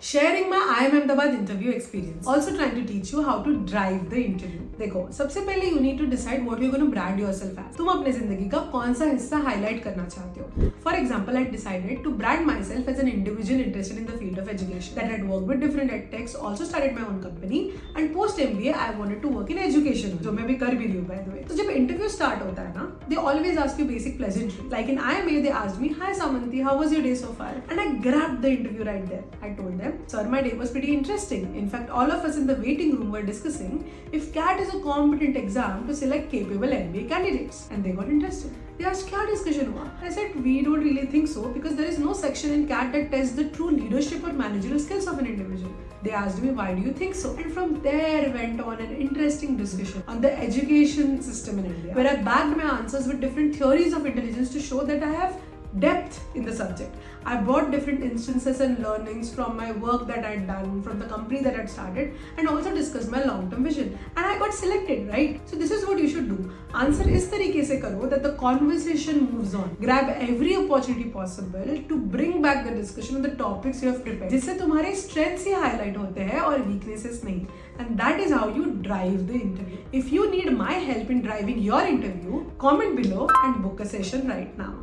sharing my IIM Ahmedabad interview experience. Also trying to teach you how to drive the interview. देखो, सबसे पहले you need to decide what you're going to brand yourself as. तुम अपने जिंदगी का कौन सा हिस्सा highlight करना चाहते हो. For example, I decided to brand myself as an individual interested in the field of education. That had worked with different edtechs, also started my own company, and post MBA I wanted to work in education, जो मैं भी कर भी रही हूँ by the way. तो जब interview start होता है ना, they always ask you basic pleasantry. Like in IMA, they asked me, "Hi Samanthi, how was your day so far?" And I grabbed the interview right there. I told them, "Sir, my day was pretty interesting. In fact, all of us in the waiting room were discussing if CAT is a competent exam to select capable MBA candidates." And they got interested. They asked, "क्या discussion हुआ?" I said, "We don't really think so because there is no section in CAT that tests the true leadership or managerial skills of an individual." They asked me, "Why do you think so?" And from there went on an interesting discussion on the education system in India, where I backed my answers with different theories of intelligence to show that I have depth in the subject. I brought different instances and learnings from my work that I'd done, from the company that I'd started, and also discussed my long-term vision. And I got selected, right? So this is what you should do. Answer इस तरीके से करो that the conversation moves on. Grab every opportunity possible to bring back the discussion on the topics you have prepared. जिससे तुम्हारे strengths ही highlight होते हैं और weaknesses नहीं. And that is how you drive the interview. If you need my help in driving your interview, comment below and book a session right now.